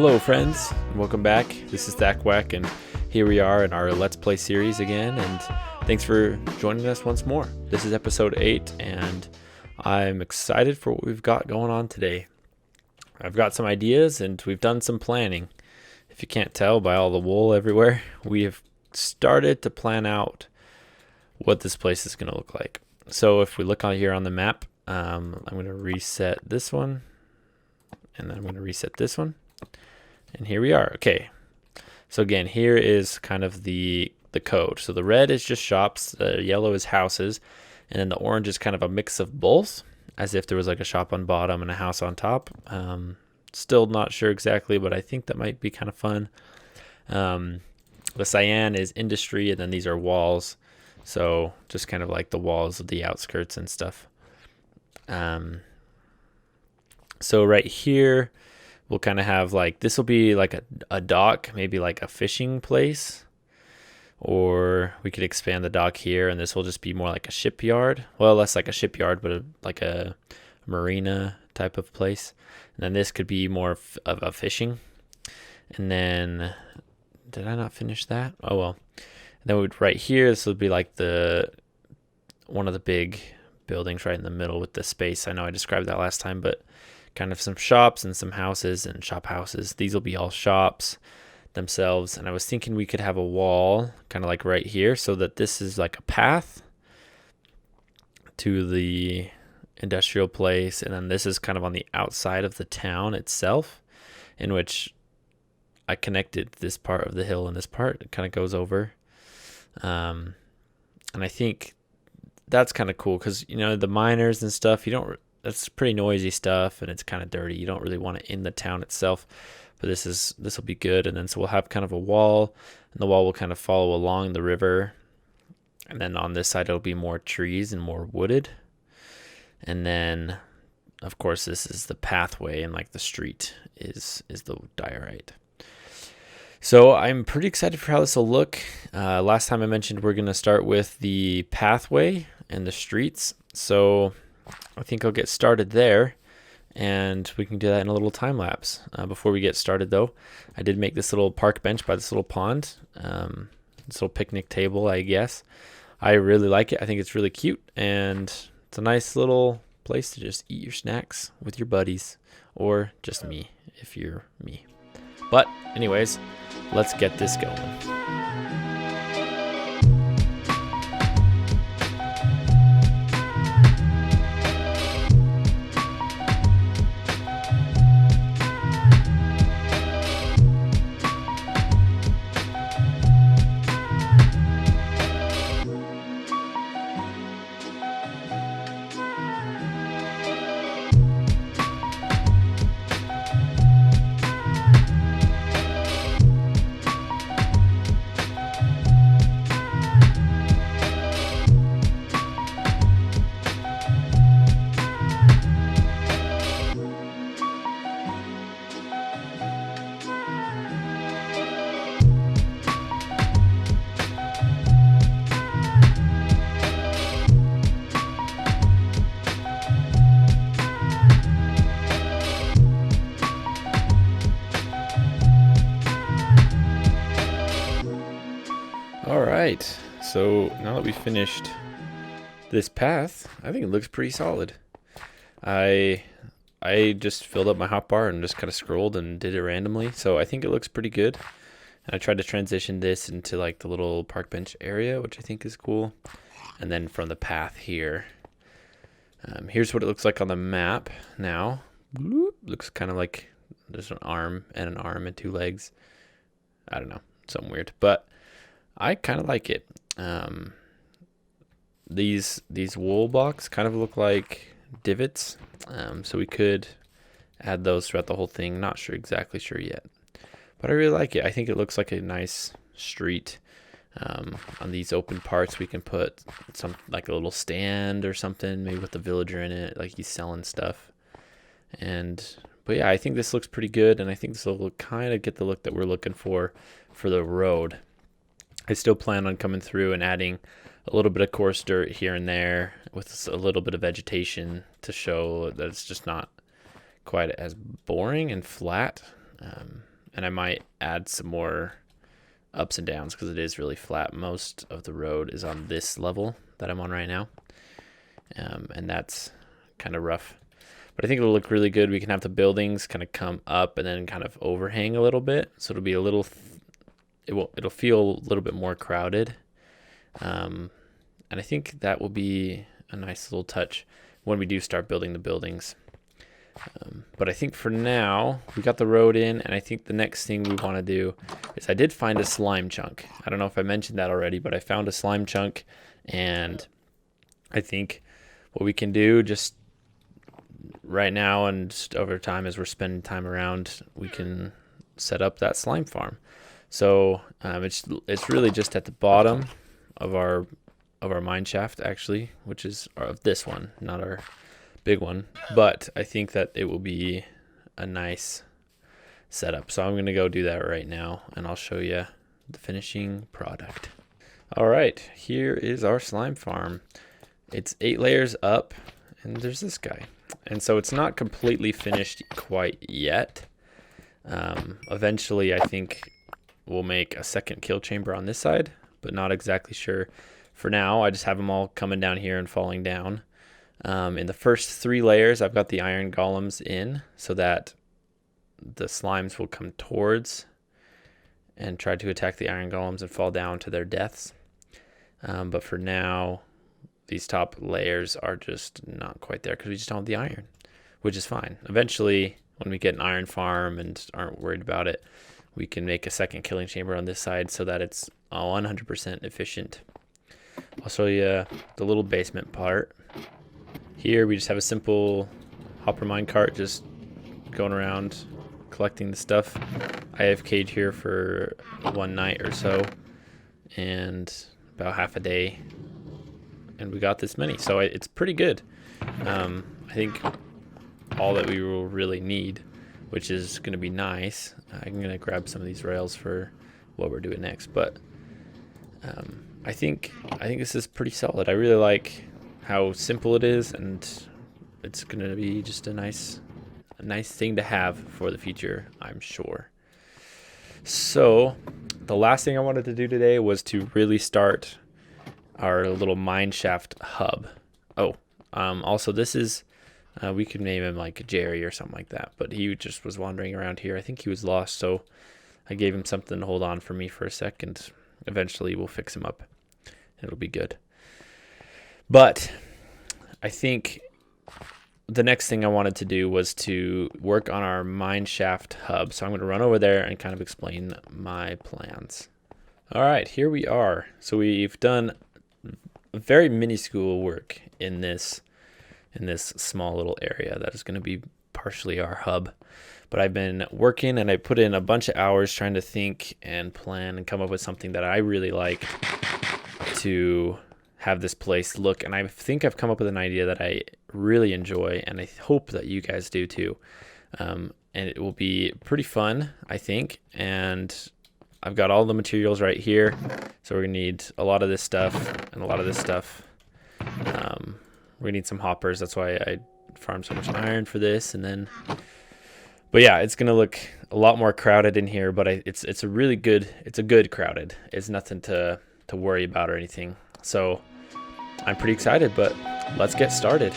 Hello friends, welcome back. This is Thack, and here we are in our Let's Play series again, and thanks for joining us once more. This is episode 8, and I'm excited for what we've got going on today. I've got some ideas, and we've done some planning. If you can't tell by all the wool everywhere, we have started to plan out what this place is going to look like. So if we look on here on the map, I'm going to reset this one, and then I'm going to reset this one. And here we are. Okay. So again, here is kind of the code. So the red is just shops, the yellow is houses, and then the orange is kind of a mix of both, as if there was like a shop on bottom and a house on top. Still not sure exactly, but I think that might be kind of fun. The cyan is industry, and then these are walls. So just kind of like the walls of the outskirts and stuff. So right here, we'll kind of have like, this will be like a dock, maybe like a fishing place, or we could expand the dock here and this will just be more like a shipyard. Well, less like a shipyard, but like a marina type of place. And then this could be more of a fishing. And then, did I not finish that? Oh, well. And then right here, this would be like one of the big buildings right in the middle with the space. I know I described that last time, but kind of some shops and some houses and shop houses. These will be all shops themselves. And I was thinking we could have a wall kind of like right here, so that this is like a path to the industrial place. And then this is kind of on the outside of the town itself, in which I connected this part of the hill and this part. It kind of goes over. And I think that's kind of cool because, you know, the miners and stuff, that's pretty noisy stuff and it's kind of dirty. You don't really want it in the town itself, but this will be good. And then so we'll have kind of a wall, and the wall will kind of follow along the river. And then on this side, it'll be more trees and more wooded. And then of course, this is the pathway, and like the street is the diorite. So I'm pretty excited for how this will look. Last time I mentioned we're going to start with the pathway and the streets. So I think I'll get started there, and we can do that in a little time lapse. Before we get started though, I did make this little park bench by this little pond, this little picnic table, I guess. I really like it. I think it's really cute, and it's a nice little place to just eat your snacks with your buddies, or just me if you're me. But anyways, let's get this going. All right, so now that we finished this path, I think it looks pretty solid. I just filled up my hotbar and just kind of scrolled and did it randomly, so I think it looks pretty good. And I tried to transition this into like the little park bench area, which I think is cool. And then from the path here, here's what it looks like on the map now. Looks kind of like there's an arm and 2 legs. I don't know, something weird, but I kind of like it. These wool blocks kind of look like divots, so we could add those throughout the whole thing. Not exactly sure yet, but I really like it. I think it looks like a nice street. On these open parts, we can put some like a little stand or something, maybe with the villager in it, like he's selling stuff. But yeah, I think this looks pretty good, and I think this will kind of get the look that we're looking for the road. I still plan on coming through and adding a little bit of coarse dirt here and there with a little bit of vegetation to show that it's just not quite as boring and flat. and I might add some more ups and downs because it is really flat. Most of the road is on this level that I'm on right now, and that's kind of rough. But I think it'll look really good. We can have the buildings kind of come up and then kind of overhang a little bit, so it'll be a little. It'll feel a little bit more crowded, and I think that will be a nice little touch when we do start building the buildings. But I think for now we got the road in, and I think the next thing we want to do is I did find a slime chunk. I don't know if I mentioned that already, but I found a slime chunk, and I think what we can do just right now and just over time as we're spending time around, we can set up that slime farm. So it's really just at the bottom of our mine shaft, actually, which is of this one, not our big one. But I think that it will be a nice setup. So I'm going to go do that right now, and I'll show you the finishing product. All right, here is our slime farm. It's 8 layers up, and there's this guy. And so it's not completely finished quite yet. Eventually, I think we'll make a second kill chamber on this side, but not exactly sure. For now, I just have them all coming down here and falling down. In the first 3 layers, I've got the iron golems in so that the slimes will come towards and try to attack the iron golems and fall down to their deaths. But for now, these top layers are just not quite there because we just don't have the iron, which is fine. Eventually, when we get an iron farm and aren't worried about it, we can make a second killing chamber on this side so that it's 100% efficient. I'll show you the little basement part. Here we just have a simple hopper mine cart just going around collecting the stuff. I have AFK'd here for 1 night or so and about half a day, and we got this many, so it's pretty good. I think all that we will really need, which is going to be nice. I'm going to grab some of these rails for what we're doing next, but I think this is pretty solid. I really like how simple it is, and it's going to be just a nice thing to have for the future, I'm sure. So the last thing I wanted to do today was to really start our little mineshaft hub. Also this is we could name him like Jerry or something like that, but he just was wandering around here. I think he was lost, so I gave him something to hold on for me for a second. Eventually we'll fix him up. It'll be good. But I think the next thing I wanted to do was to work on our mineshaft hub. So I'm going to run over there and kind of explain my plans. All right, here we are. So we've done very minuscule work in this small little area that is going to be partially our hub. But I've been working, and I put in a bunch of hours trying to think and plan and come up with something that I really like to have this place look. And I think I've come up with an idea that I really enjoy, and I hope that you guys do too. And it will be pretty fun, I think. And I've got all the materials right here. So we're gonna need a lot of this stuff and a lot of this stuff. We need some hoppers. That's why I farmed so much iron for this. And then, but yeah, it's gonna look a lot more crowded in here. But it's a really good. It's a good crowded. It's nothing to worry about or anything. So I'm pretty excited. But let's get started.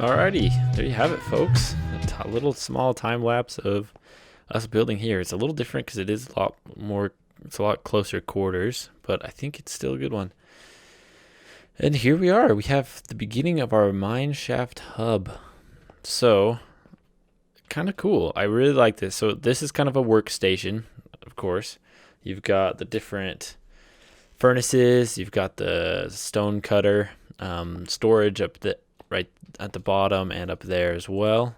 Alrighty, there you have it, folks. A little small time lapse of us building here. It's a little different because it is a lot more, it's a lot closer quarters, but I think it's still a good one. And here we are. We have the beginning of our mineshaft hub. So, kind of cool. I really like this. So this is kind of a workstation, of course. You've got the different furnaces. You've got the stone cutter, storage up right at the bottom and up there as well,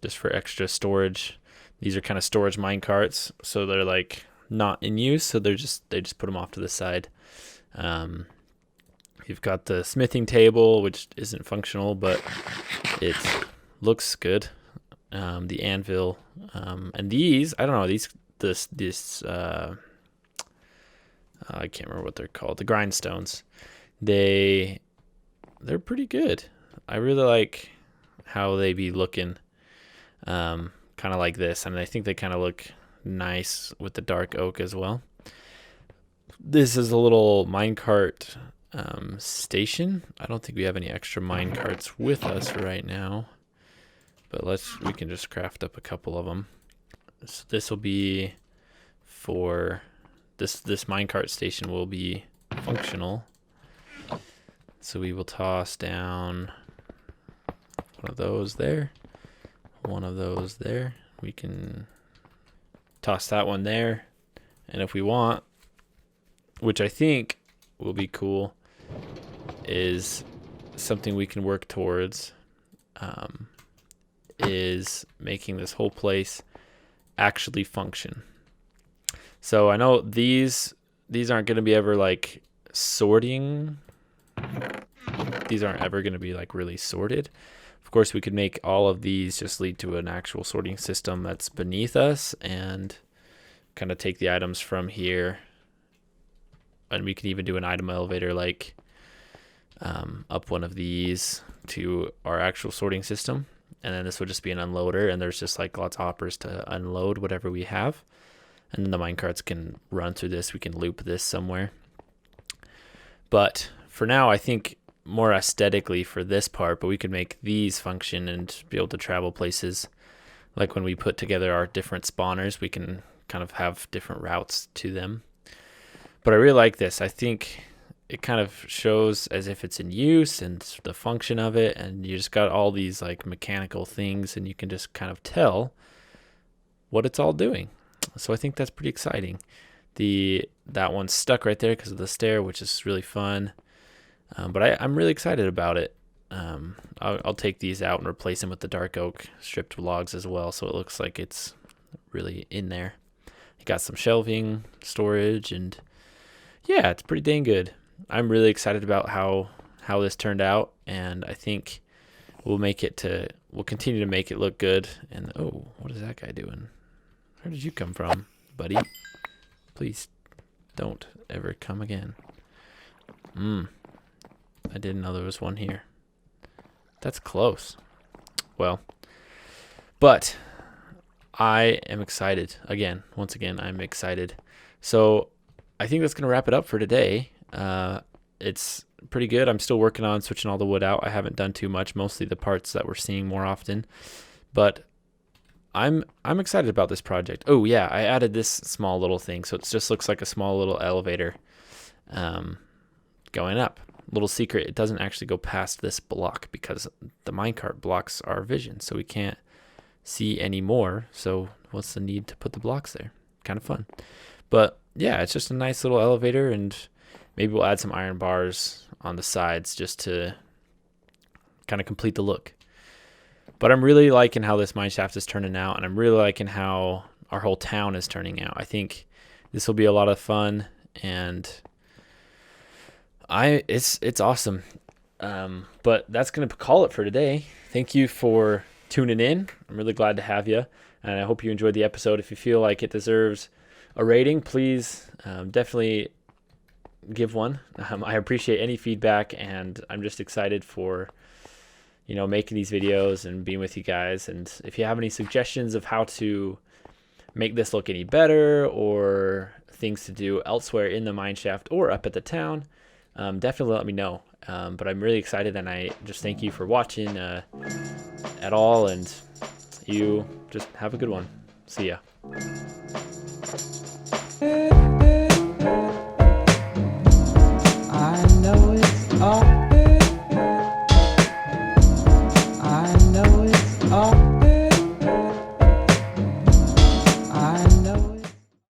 just for extra storage. These are kind of storage mine carts, so they're like not in use, so they just put them off to the side. You've got the smithing table, which isn't functional, but it looks good. The anvil, and these, I don't know, I can't remember what they're called. The grindstones. They're pretty good. I really like how they be looking, kind of like this. I mean, I think they kind of look nice with the dark oak as well. This is a little minecart station. I don't think we have any extra mine carts with us right now, but we can just craft up a couple of them. So this will be for this minecart station will be functional. So we will toss down one of those there, one of those there. We can toss that one there, and if we want, which I think will be cool, is something we can work towards, is making this whole place actually function. So I know these aren't going to be ever like sorting. These aren't ever going to be like really sorted. Of course, we could make all of these just lead to an actual sorting system that's beneath us, and kind of take the items from here. And we can even do an item elevator, like up one of these to our actual sorting system. And then this would just be an unloader, and there's just like lots of hoppers to unload whatever we have. And then the minecarts can run through this. We can loop this somewhere. But for now, I think more aesthetically for this part, but we could make these function and be able to travel places. Like when we put together our different spawners, we can kind of have different routes to them. But I really like this. I think it kind of shows as if it's in use and the function of it, and you just got all these like mechanical things, and you can just kind of tell what it's all doing. So I think that's pretty exciting. That one's stuck right there because of the stair, which is really fun. But I'm really excited about it. I'll take these out and replace them with the dark oak stripped logs as well, so it looks like it's really in there. You got some shelving, storage, and yeah, it's pretty dang good. I'm really excited about how this turned out, and I think we'll continue to make it look good. And oh, what is that guy doing? Where did you come from, buddy? Please don't ever come again. I didn't know there was one here. That's close. Well, but I am excited. Once again, I'm excited. So I think that's going to wrap it up for today. It's pretty good. I'm still working on switching all the wood out. I haven't done too much, mostly the parts that we're seeing more often. But I'm excited about this project. Oh yeah, I added this small little thing, so it just looks like a small little elevator going up. Little secret, it doesn't actually go past this block because the minecart blocks our vision, so we can't see any more. So what's the need to put the blocks there? Kind of fun. But yeah, it's just a nice little elevator, and maybe we'll add some iron bars on the sides just to kind of complete the look. But I'm really liking how this mineshaft is turning out, and I'm really liking how our whole town is turning out. I think this will be a lot of fun, and it's awesome. But that's going to call it for today. Thank you for tuning in. I'm really glad to have you, and I hope you enjoyed the episode. If you feel like it deserves a rating, please definitely give one. I appreciate any feedback, and I'm just excited for making these videos and being with you guys. And if you have any suggestions of how to make this look any better, or things to do elsewhere in the mineshaft or up at the town, definitely let me know. But I'm really excited, and I just thank you for watching at all, and you just have a good one. See ya. I Oh.